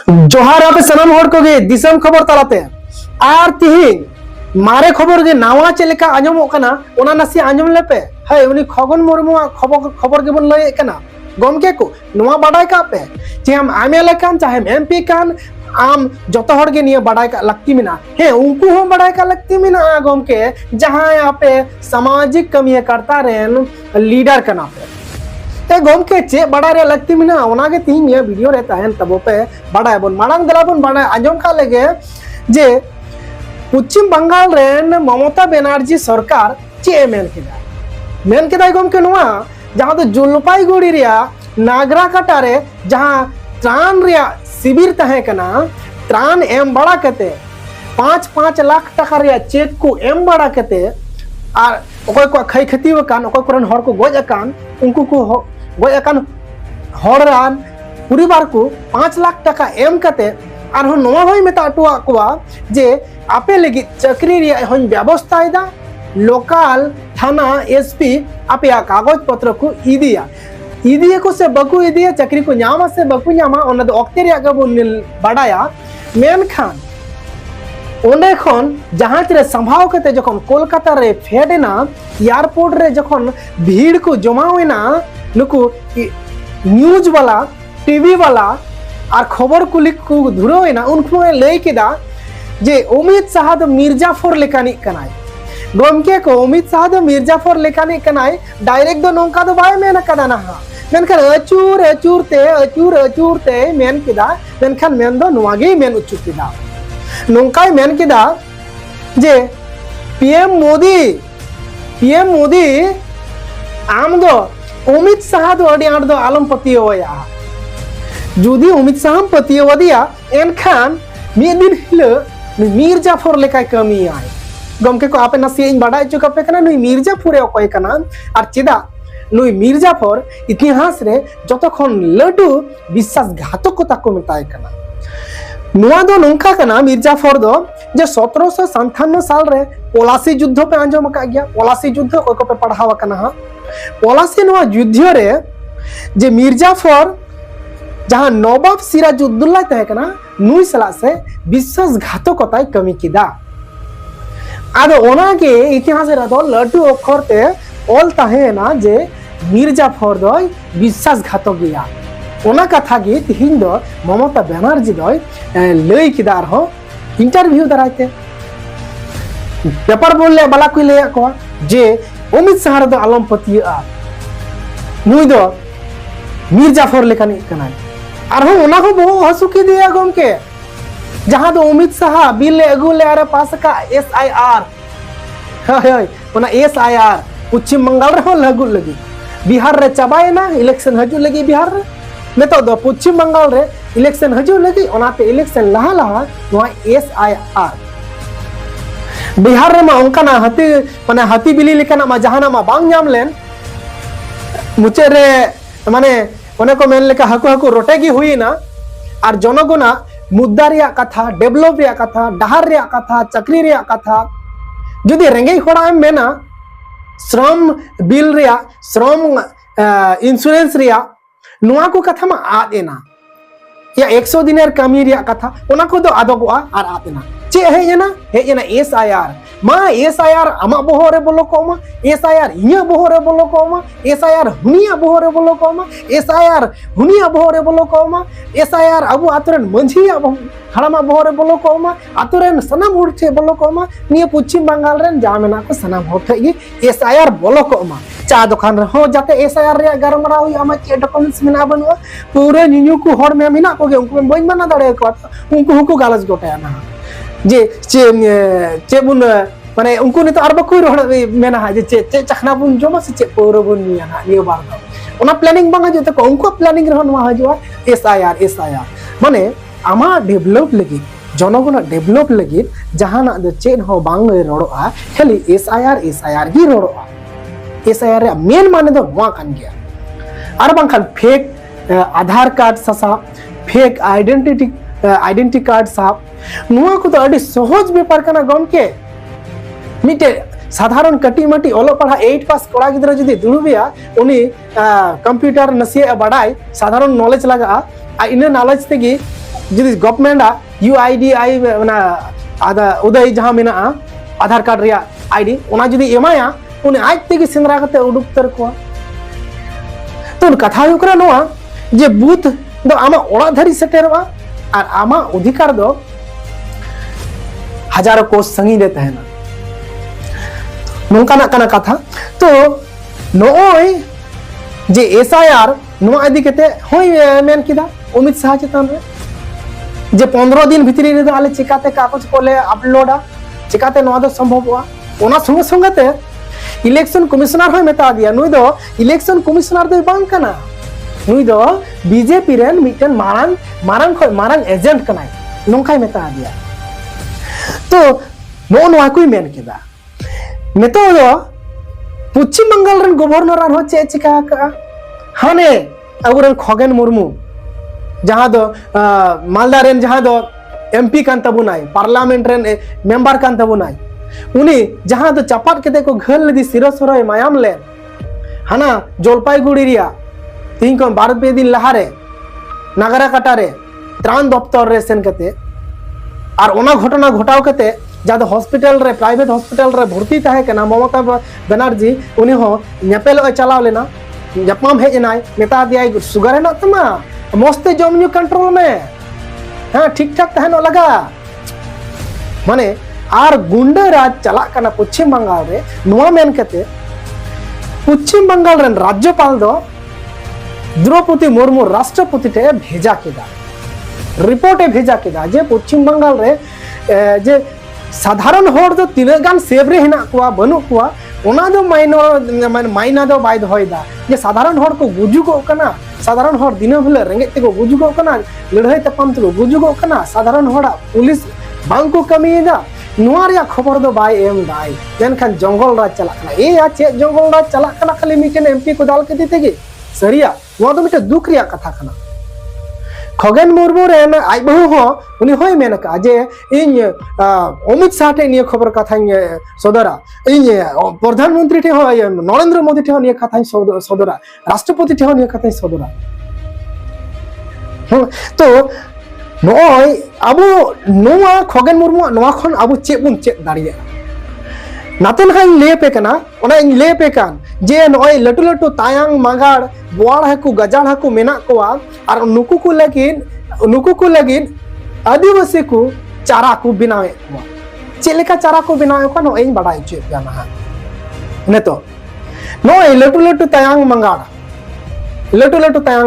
जोहार आपे सनम होड़ को गे दिसम खबर तलाते आर तिहिन मारे खबर गे नावा चलेका आंजमो कना ओना नासी आंजम लेपे हाय उनी खगन मुर्मू खबर गे बन लय कना गमके को नवा बाडाय का पे जे हम एमएलए कान चाहे एमपी कान आम जतो हड़ गे निया बाडाय का लगती मिना हे उनको हम बाडाय का लगती मिना गमके जहां यहाँ पे सामाजिक कमी करता रेन लीडर कना पे ते गमके चे बड़ा रे लगती मिना ओनागे तीन ये वीडियो रहता है तब पे बड़ा है बन मांग दला बन बड़ा आंजम का लगे जे पश्चिम बंगाल रेन ममता बनर्जी सरकार चे मेन केदा गमके नुआ जहां तो जलपाईगुड़ी रिया नागराकाटा रे जहां त्राण रिया शिविर तहे कना त्राण एम बड़ा कते 5-5 लाख टका रिया चेक को एम बड़ा कते और ओकोय को खई खती वकान ओकोय कोरन हर को गोज अकान उनको को गोज अकान हरान परिवार को 5 लाख टका एम कते और हो नवा होय मेता अटुआ कोआ जे आपे लगी चक्री रिया होन व्यवस्था इदा लोकल थाना एसपी आपे कागज पत्र को इदिया को से बकु इदिया चक्री को न्यामा से बकु न्यामा ओना दो ऑक्टे रिया गबो बडाया मेन खान ओंडे खन जहाज रे संभाव कते जखन कोलकाता रे फेडेना एयरपोर्ट रे जखन भीड़ को जमावेना नुकु न्यूज वाला टीवी वाला और खबर कुलिक को धुरोवेना उनको लय केदा जे अमित शाह दो मिर्जाफर लेकानी कनाय गमके को अमित शाह दो मिर्जाफर लेकानी कनाय डायरेक्ट दो नोंका दो बाय मेना कदाना हा मेनखान अचूर ते मेन केदा मेनखान मेन दो नवागे मेन उच्चु केदा नोंकाय मेन केदा जे पीएम मोदी आम दो अमित शाह दो अडी आड़ दो आलम पतियोया जुदी अमित शाह पतियोदिया एनखान मी दिन हिलो मिर्जाफर लेकाय कमी आय गमके को आपे नासी इन बाडा चुका पे कना नुई मिर्जाफर ए अकय कना आर चेदा नुई मिर्जाफर इतिहास रे जतखन लडू विश्वासघातकता को मेताय कना नुआ दो नोंका कना मिर्जाफर दो जे 1757 साल रे पलासी युद्ध पे आंजम का गया पलासी युद्ध को पे पढ़ावा कना हा पलासी नुआ युद्ध रे जे मिर्जाफर जहां नवाब सिराजुद्दौला तहे कना नुई सला से विश्वासघातकता कमी किदा आदो ओना के इतिहास रे दो लड्डू अक्षर ते ऑल तहे ना जे मिर्जाफर दो विश्वासघातक गया ओना कथा गे तिहिन दो ममता बनर्जी दो लय किदार हो इंटरव्यू दराते पेपर बोलले बाला कोई ले को जे अमित शाह दो आलम पतिया नुई दो मिर्जाफर लेकानी कनाय और हो ओना हो बहु हसुकी दिया गमके जहां दो अमित शाह बिल ले अगु ले आरे पास का एसआईआर हाय ओना एसआईआर पश्चिम बंगाल रे हो लागू लगी बिहार रे चाबाय ना इलेक्शन हजू लगी बिहार रे नेतो दो पश्चिम बंगाल रे इलेक्शन हजू लगी ओनाते इलेक्शन लहा लहा नोआ एसआईआर बिहार रे मा ओंकाना हाथी माने हाथी बिली लेकाना मा जहाना मा बांग नाम लेन मुचे रे माने ओने को मेन लेका हकु हकु रोटेगी हुई ना और जनगणना मुद्दा रिया कथा डेवलप रिया कथा डहार रिया कथा चक्री रिया कथा जुदी रेंगे होड़ा मेना श्रम बिल रिया श्रम इंश्योरेंस रिया नुआ को कथा मा आदेना या 100 दिनेर कमी रिया कथा ओना को दो आदोगोआ और आदेना चे हेजना एसआईआर मा एसआईआर आमा बोहो रे बोलो कोमा एसआईआर इया बोहो रे बोलो कोमा एसआईआर हुनिया बोहो रे बोलो कोमा एसआईआर हुनिया बोहो रे बोलो कोमा एसआईआर अबु आतुरेन मंझिया हड़मा बोहो रे बोलो कोमा आतुरेन सनाम उठे बोलो कोमा निया पश्चिम बंगाल रेन जामेना को सनाम उठे गी एसआईआर बोलो कोमा चा दुकान रे हो जाते एसआईआर रे गरमरा हुई आमा चे डॉक्यूमेंट्स मिना बनवा पूरे निन्यू को हर में मिना को उनको बइन बना दड़े को उनको गालज गोटे ना जे चे बुन माने उनको ने तो आर बको रोड मेना जे चे चखना बुन जोमा से चे पोरो बुन निया ना नियो बार दो ओना प्लानिंग बांगा जो तो उनको प्लानिंग रहन मा हजवा एसआईआर माने आमा डेवलप लगी जनगणना डेवलप लगी जहाना दो चेन हो बांग रोडोआ खाली एसआईआर गी रोडोआ एसआईआर रे मेन माने दो नुआ कान गया आर बांखान फेक आधार कार्ड सासा फेक आइडेंटिटी कार्ड साहब नुआ को तो अड़ी सहज व्यापार कना गमके मिटे साधारण कटी मटी ओलो पढ़ा 8 पास कोड़ा गिद्रा जदी दुड़ुबिया उनी कंप्यूटर नसिया बडाय साधारण नॉलेज लगा आ इन नॉलेज तेगी जुदी गवर्नमेंट UID आदा उदय जहां मेना आधार कार्ड रिया ID ओना जुदी एमाया उनी आज तेगी सेंद्रा कते उडुक तर को तो कथा हुई करा नोआ जे बूथ दो आमा ओड़ा धरी सेटेरवा और आमा अधिकार दो हजारों कोस संगी देता है ना नोंका ना कना कथा तो नोय जे SIR नोआ आदि केते होय मेन किदा अमित शाह चेतन रे जे 15 दिन भितरी रे आले चिकाते कागज कोले अपलोडा चिकाते नोआ दो संभव हुआ ओना संगे संगे ते इलेक्शन कमिश्नर होय मेता दिया नुई दो इलेक्शन कमिश्नर दो बांग कना नुई दो BJP rain mitten Marang agent कनाय नोंखाय मेता दिया तो नोआ कोई मेन किदा मेतो दो पश्चिम बंगाल रेन गवर्नर हो चे चिका का हाने अगुरन खगेन मुर्मू जहां दो मालदा रेन जहां दो MP कान तबुनाय पार्लियामेंट रेन मेंबर कान तबुनाय उनी जहां दो चपाट केते को घल लदी सिरोसरय मायाम ले हाना जलपाईगुड़ी रिया तीन को 12 दिन लहारे नागरा काटारे त्राण दफ्तर रे सेन केते और ओना घटना घटाव केते जहां हॉस्पिटल रे प्राइवेट हॉस्पिटल रे भर्ती ताहे केना ममता बनर्जी उनी हो नेपेल चलाव लेना जपाम हेजनाय मेता दियाय सुगर है ना तमा मस्ते जमन्यू कंट्रोल में हाँ ठीक ठाक तहन लगा माने आर गुंडा राज चला कना पश्चिम बंगाल रे नोआ मेन केते पश्चिम बंगाल रेन राज्यपाल दो द्रौपदी मुर्मू राष्ट्रपति टे भेजा केदा रिपोर्ट भेजा केदा जे पश्चिम बंगाल रे जे साधारण होड़ दो तिना गान सेवरे हिना कुआ बनु कुआ ओना दो माइना दो बाय दोयदा जे साधारण होड़ को गुजुगो कना साधारण होड़ दिन भले रेंगे तेको गुजुगो कना लड़ाई तपम तेको गुजुगो कना साधारण होड़ा पुलिस बांग को कमीदा नोआ रिया खबर दो बाय एम दाई मेनखान जंगल राज चला कना ए या चे जंगल राज चला कना खाली मिटन MP को दाल के देते गे सरिया नोआ दो मिटे दुख रिया कथा कना खगेन मुर्मू रेन आई बहु हो उनी होय मेन का जे इन अमित शाह टे निये खबर कथा सदरा इन प्रधानमंत्री टे हो नरेंद्र मोदी टे निये कथा सदरा राष्ट्रपति टे निये कथा सदरा तो नोय अब नोआ खगेन मुर्मू नोआ खन अब चेक बुन चेक दाड़िया नातन हाई ले पे कना ओना इन ले पे कान जे नोय लटू लटू तायांग मागाड़ बोआड़ हकू गजाड़ हकू मेना कोआ और नुकु को लगिन आदिवासी को चारा को बनावे को चेलेका चारा को बनावे को नो इन बड़ाई चे जाना है ने तो नोय लटू लटू तायांग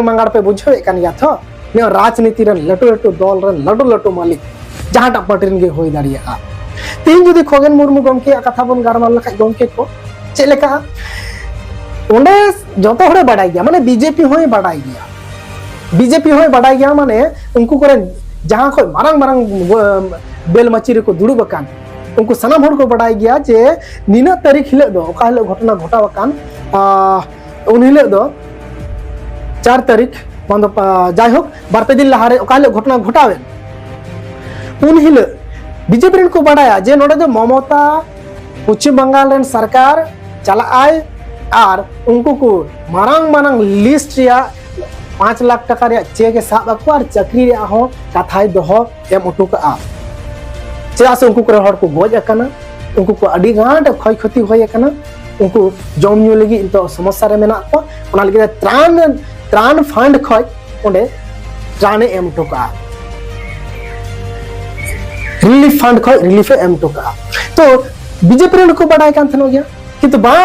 मंगाड़ पे बुझे कन या थो ने राजनीति रन लटू दल रन लटू मालिक जहां टा पटरिन गे होई दाड़िया तीन जुदी खगेन मुर्मू गमके कथा बन गारमाल लखा गमके को चेलेका ओंडे जतो हड़े बड़ाई गया माने बीजेपी होय बड़ाई गया माने उनको करे जहां खो मारंग बेल मचीरे को दुड़ुब कान उनको सनाम हड़ को बड़ाई गया जे निना तारीख हिले दो ओका हिले घटना घटाव कान उन हिले दो 4 तारीख बंद जाय होक बारपे दिन लहारे ओका हिले घटना घटावे उन हिले बीजेपी रेन को बड़ाया जे नोडे दो ममता पश्चिम बंगाल रेन सरकार चला आय और उनको को मारंग लिस्ट या 5 लाख टका रे चेक साब अको और चाकरी रे हो कथाय दोहो एम उटुका चेदा से उनको हड़ को गोज अकना उनको को अडी गांड क्षय क्षति होय अकना उनको जमन्यू लगी तो समस्या रे मेना को ओना लगी त्राण फंड खय ओंडे त्राणे एम उटुका रिलीफ फंड खय रिलीफ एम उटुका तो बीजेपी रे को बड़ाई कान थनो गया किंतु बा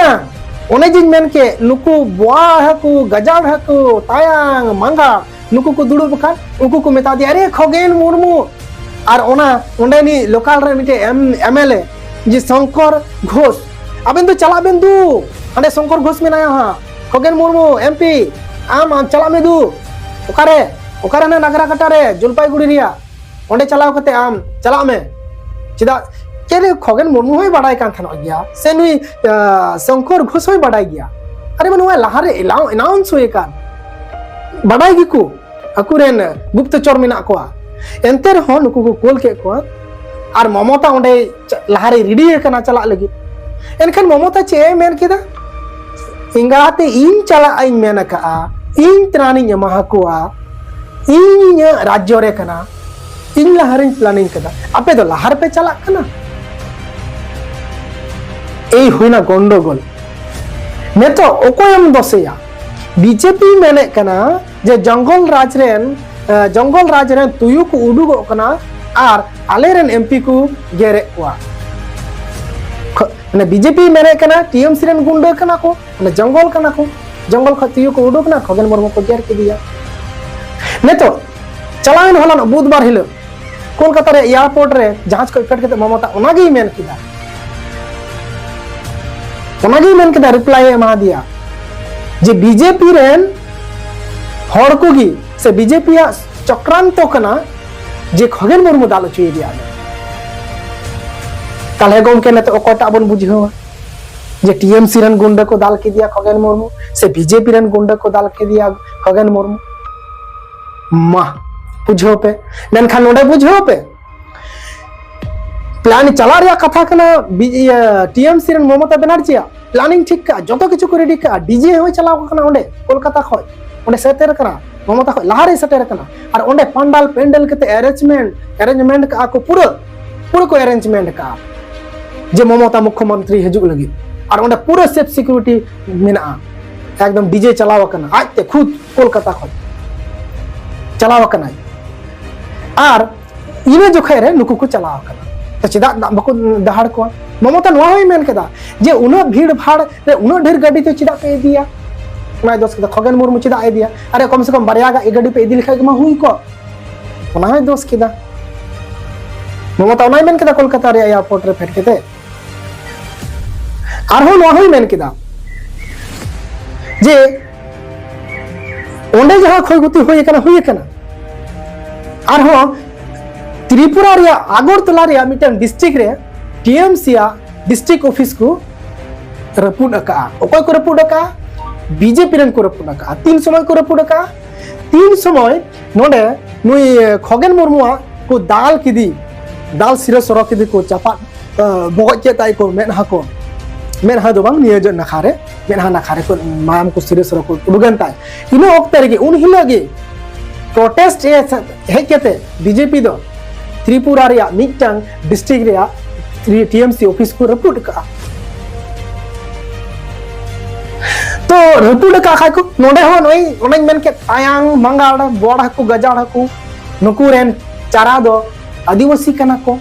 ओने जिन मेन के नुकु बुआ हकु गजाड़ हकु तायांग मांगा नुकु को दुड़ुब कान उनको को मेता दिया अरे खगेन मुर्मू और ओना ओंडे नि लोकल रे मिटे MLA जी शंकर घोष अबेन तो चला बेन दू अंडे शंकर घोष में नाया हां खगेन मुर्मू MP आम चला में दू ओकारे ना नगरा कटा रे जलपाईगुड़ी रिया ओंडे चलाव कते आम चला में चिदा केरे खगेन मुर्मू होय बड़ाई कान थनो गया से नुई शंकर घोष होय बड़ाई गया अरे मन होय लहारे अनाउंस होय कान बड़ाई गिकु अकुरेन गुप्तचर मेना को एंतर हो नुकु को कोल के को और ममता ओंडे लहारे रेडी कना चला लगी एनखन ममता चे मेन केदा इंगाते इन चला आई मेन का इन त्रानी यमहा को इन राज्य रे कना इन लहारिन प्लानिंग कदा आपे दो लहार पे चला कना ए हुईना गंडगोल नेतो ओकोयम दोसेया बीजेपी मेने कना जे जंगल राज रेन तुयु को उडुगो कना आर आलेरेन एमपी को गेरे वा ने बीजेपी मेने कना टीएमसी रेन गुंडा कना को ने जंगल कना को जंगल ख तुयु को उडुग ना खगेन मुर्मू को गेर के दिया नेतो चलाइन हलन बुधवार हिलो कोलकाता रे एयरपोर्ट रे जहाज को इकट के ममता ओनागी मेन किदा रिप्लाई एमा दिया जे बीजेपी रेन हर को गी से बीजेपी चक्रांत कना जे खगेन मुर्मू दाल चुई दिया ताले गोमके ने तो ओकोटा बन बुझेवा जे टीएमसी रेन गुंडा को दाल के दिया खगेन मुर्मू से बीजेपी रेन गुंडा को दाल के दिया खगेन मुर्मू मा बुझो पे मेनखान नोडे बुझो पे प्लान चला रहा कथा कना TMC rain Mamata Banerjee planning ठीक का जो किछु को रेडी का डीजे होय चलाव कना ओंडे कोलकाता खय ओंडे सेटर कना ममता खय लहारे सेटर कना और ओंडे पंडाल पेंडल केते अरेंजमेंट का को पूरा को अरेंजमेंट का जे ममता मुख्यमंत्री हजू लगी और ओंडे पूरा सेफ सिक्योरिटी मेना एकदम डीजे चलाव कना आते खुद कोलकाता खय चलाव कना और इने जोखे रे नुकु को चलाव कना तो चिदा बको दहाड़ को ममता नवा होय मेन केदा जे उना भीड़ भाड़ रे उना ढेर गाड़ी तो चिदा पे दिया ना दोस्त केदा खगेन मुर्मू चिदा ए दिया अरे कम से कम बारिया गा गाड़ी पे इदिल खाय मा हुई को उना है दोस्त केदा ममता उना मेन केदा कोलकाता रे एयरपोर्ट रे फेट केते आर हो नवा होय मेन केदा जे ओंडे जहां खय गुती होय कना आर हो त्रिपुरा रे आगरतला रे मिटन डिस्ट्रिक्ट रे टीएमसी डिस्ट्रिक्ट ऑफिस को रपुड का ओकोय को रपुड का बीजेपी रेन को रपुड का तीन समय को रपुड का तीन समय नोडे नुई खगेन मुर्मू को दाल किदी दाल सिर सरो किदी को चापा बगचे ताई को मेनहा दो बांग नियोजन नखारे मेनहा नखारे को माम को सिर सरो को उडगन ताई इनो ओक्ते रे उन हिलागे प्रोटेस्ट हे केते बीजेपी दो त्रिपुरा रे मिटन डिस्ट्रिक्ट रे टीएमसी ऑफिस को रपुड का तो रपुड का खाय को नोडे हो नई ओने मेन के आयांग मंगाड़ बड़ को गजाड़ को नुकु रेन चारा दो आदिवासी कना को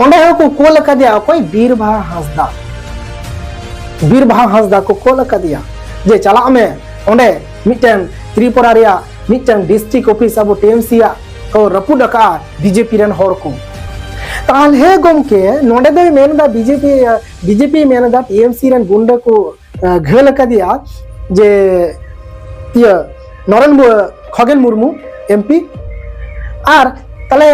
ओंडे हो को कोल का दिया कोई बीरभा हांसदा को कोल का दिया जे चला में ओंडे मिटन त्रिपुरा रे मिटन डिस्ट्रिक्ट ऑफिस अब टीएमसी को रपुड का बीजेपी रेन हर को ताले गोमके नोडे दो मेनदा बीजेपी मेनदा टीएमसी रेन गुंडा को घेल का दिया जे खगेन मुर्मू एमपी और ताले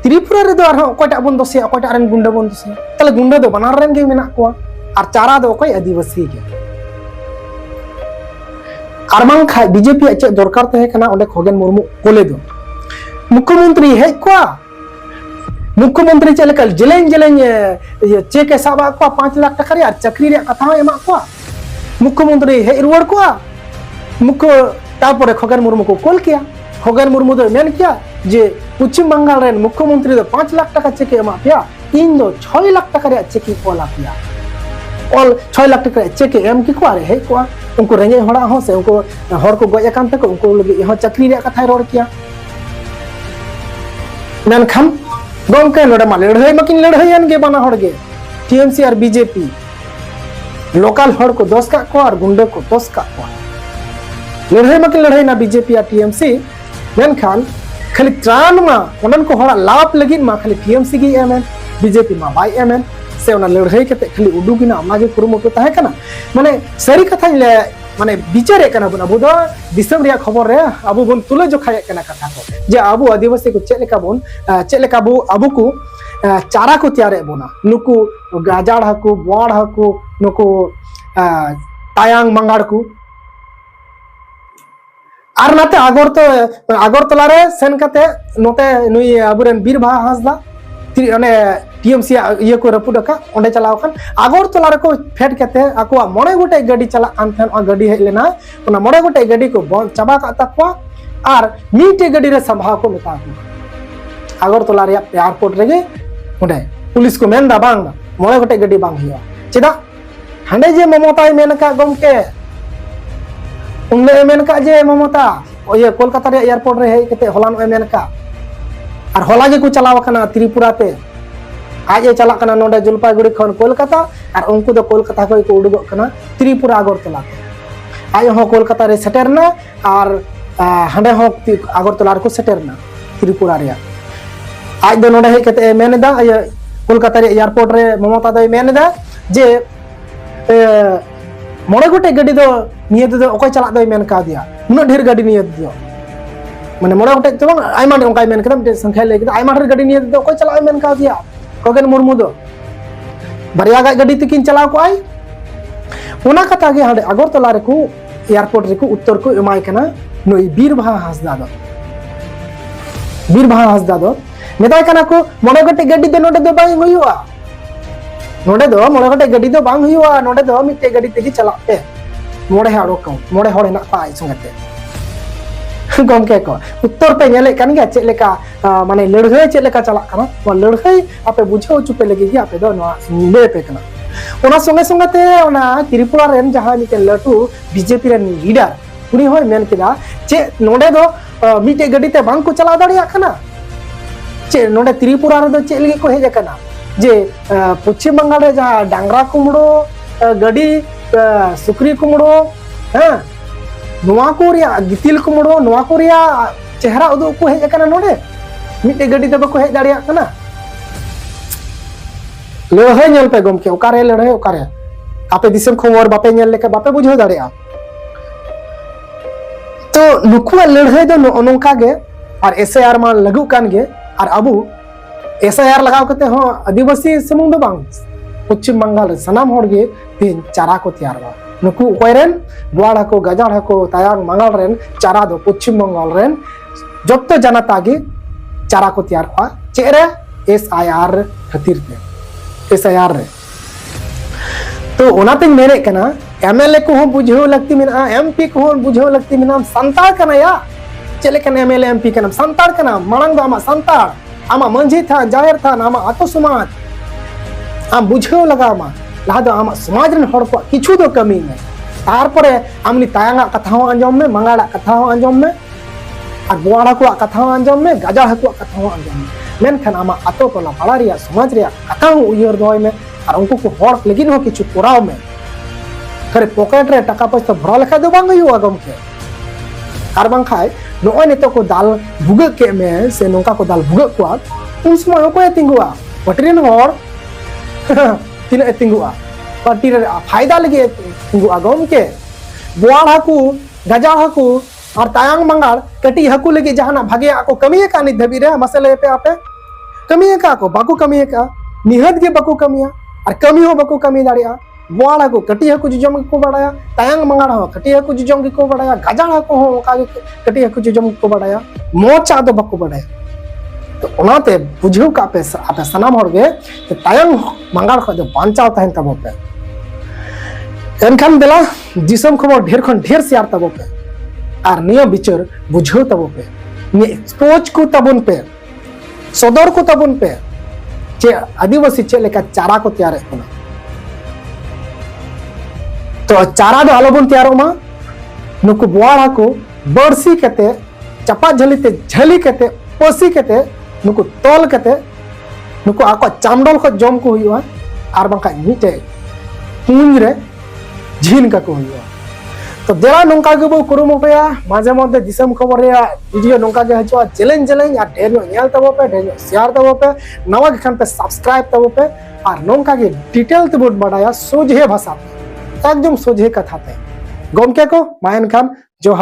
त्रिपुरा रे दो आर कोटा बन दोसे कोटा रेन गुंडा बन दोसे ताले गुंडा दो बनार रेन गे मेना को और चारा दो कोई आदिवासी के और मान खाय बीजेपी चे दरकार तहे कना ओंडे खगेन मुर्मू कोले दो मुख्यमंत्री है को मुख्यमंत्री चलकल जलेन चेक साबा को 5 लाख टका रे चक्री रे कथा एमा को मुख्यमंत्री है रुवाड़ को मुख्य तापरे खगेन मुर्मू को कॉल किया खगेन मुर्मू दो मेन किया जे पश्चिम बंगाल रेन मुख्यमंत्री दो 5 लाख टका चेक एमा पिया इन दो 6 लाख टका रे चेक कोला पिया ऑल 6 लाख टका चेक एम की को रे है को उनको रेंगे होड़ा हो से उनको हर को गय कान तक उनको लगे यहां चक्री रे कथा रोड किया मेनखान गोमके नोडे मा लड़ाई मकिन लड़ाईयन गे बना हड़ गे टीएमसी और बीजेपी लोकल हड़ को दोष का को और गुंडे को दोष का को लड़ाई मकिन लड़ाई ना बीजेपी और टीएमसी मेनखान खाली त्राण मा ओनन को हड़ा लाभ लगिन मा खाली टीएमसी गी एमएन बीजेपी मा बाई एमएन से ओना लड़ाई केते खाली उडुगिना मागे कुरुमुटु ताहे कना माने सरी कथा ले माने विचारे कना बन अबु दो दिसम रिया खबर रे अबु बन तुले जो खाय कना कथा को जे अबु आदिवासी को चेलेका अबु को चारा को तैयार बोना नुकु गाजाड़ हकु बड़ हकु नुकु तायांग मंगाड़ को आर नाते आगरतला रे सेन कते नोते नुई अबुरेन बीरभा हांसदा टीएमसी ये को रपुडका ओंडे चलाव खान आगरतला रे को फेट केते आको मोड़े गोटे गाड़ी चला आनथन गाड़ी हेज लेना ओना मोड़े गोटे गाड़ी को चाबा का तकवा और मीटे गड्डी रे संभाव को मेता को अगरतला रे एयरपोर्ट रे उडे पुलिस को मेन दा बांग मोळे गोटे गड्डी बांग हुआ चेदा हांडे जे ममता मेन का गमके उनले मेन का जे ममता ये कोलकाता रे एयरपोर्ट रे हे कते हलान मेन का और हला जे को चलाव कना त्रिपुरा ते आज ए चला कना नोडे जलपाईगुड़ी खन कोलकाता और उनको दो कोलकाता को को उडुगो कना त्रिपुरा अगरतला ते आज हो कोलकाता रे सेटरना और हांडे हो अगरतला को सेटरना त्रिपुरा रे आज दो नोडे हे कते मेनदा कोलकाता रे एयरपोर्ट रे ममता दो मेनदा जे मोड़े गोटे गाड़ी दो निये दो ओकय चला दो मेन का दिया उन ढेर गाड़ी निये दो माने मोड़े गोटे तो आयमा ओंकाय मेन कदम ते संख्या ले कदा आयमा ढेर गाड़ी निये दो ओकय चला मेन का दिया कगन मुर्मू दो बारिया गाड़ी तकिन चलाव को आई ओना कथा गे हांडे अगरतला रे को एयरपोर्ट रे को उत्तर को एमाय कना नई बीरभा हासदा दो मेदाय कना को मोड़े गोटे गाड़ी दो नोडे दो बाय हुआ नोडे दो मोड़े गोटे गाड़ी दो बांग हुआ नोडे दो मिटे गाड़ी तेगी चला पे मोड़े हड़ो को मोड़े हड़ हेना पा आई संगते गमके को उत्तर पे नेले कान गया चेक लेका माने लड़हई चेक लेका चला कना वो लड़हई आपे बुझाओ चुपे लगे कि आपे दो नवा ले पे कना ओना संगे संगते ओना त्रिपुरा रेन जहां मिटे लटू बीजेपी रेन लीडर उनी होय मेन केदा चे नोडे दो मिटे गाड़ी ते बांग को चला दाड़िया कना चे नोडे त्रिपुरा रे दो चे लगे को हेज कना जे पश्चिम बंगाल रे जहां डांगरा कुमड़ो गाड़ी सुक्री कुमड़ो हां नोवा को रिया गितिल कुमड़ो नोवा को रिया चेहरा उदो को हेज कना नोडे मिटे गाड़ी दे को हेज दाड़िया कना लड़हई नेल पे गमके ओकारे लड़हई ओकारे आपे दिसम खबर बापे नेल लेके बापे बुझो दाड़िया तो नुकुआ लड़हई दो नोंका गे और एसआईआर मा लगु कान गे और अबू एसआईआर लगाव कते हो आदिवासी समूह दो बांग पश्चिम बंगाल सनाम होड़ गे तीन चारा को तैयार बा नुकु कोयरेन बुआड़ा को गजाड़ को तायांग मंगल रेन चारा दो पश्चिम बंगाल रेन जब जनता गे चारा को तैयार बा चेरे एसआईआर खातिर पे एसआईआर रे तो ओनाते मेरे कना एमएलए को हो बुझो लगती मिना एमपी को हो बुझो लगती मिना संताल कना या चले कना एमएलए एमपी कना संताल कना मांग दो आमा संताल आमा मंझी था जाहिर था आमा आतो समाज आम बुझो लगा आमा लहा दो आमा समाज रन हड़ को किछु दो कमी में तारपरे आमनी तायांगा कथा हो अंजम में मंगाड़ा कथा हो अंजम में और बुआड़ा को कथा हो अंजम में गजा को कथा हो अंजम में मेनखान आमा आतो टोला पाड़ा रिया समाज रिया कथा हो उयर दोय में और उनको को हड़ लेकिन हो किछु कोराव में खरे पॉकेट रे टाका पैसा भरा लेखा दो बांग हुआ गमके और बांखाय नोय नेतो को दाल भुग के में से नोका को दाल भुग को उन समय को तिंगुआ पटरिन हड़ तीन तिंगुआ पार्टी रे फायदा लगे तिंगुआ गमके बुआड़ हाकू गजा हाकू और तायांग मंगाल कटी हाकू लगे जहाना भागे आको कमी का नि धबी रे मसले पे आपे कमी का को बाकू कमी का निहत के बाकू कमिया और कमी हो बाकू कमी दाड़िया बुआड़ा को कटी हाकू जुजम को बड़ाया तायांग मंगाड़ हो कटी हाकू जुजम को बड़ाया गजा हाकू हो का कटी हाकू जुजम को बड़ाया मोचा दो बाकू बड़ाया तो ओनाते बुझो का पे आपे सनाम हड़ गे तो तायांग मंगाड़ को जो बांचाव तहन तबो पे एनखान देला दिसम खबर ढेर खन ढेर शेयर तबो पे और नियम विचार बुझो तबो पे नि एक्सपोज को तबन पे सदर को तबन पे जे आदिवासी चे लेका चारा को तैयार है तो चारा दो आलोबन तैयारो मा नुकु बुआड़ा को बरसी कते चपा झलीते झली कते पोसी कते नुकु तोल कते नुकु आको चामडल को जम को हुआ और बांका मिटे कुंज रे झीन का को हुआ तो देला नोंका के बो कुरुमुटया माजे मध्य दिसम खबर रे वीडियो नोंका के हचवा चैलेंज चैलेंज आ ढेर नेल तबो पे ढेर शेयर तबो पे नवा के खान पे सब्सक्राइब तबो पे और नोंका के डिटेल ते बोट बढ़ाया सोझे भाषा एकदम सोझे कथा पे गमके को मायन खान जोहार।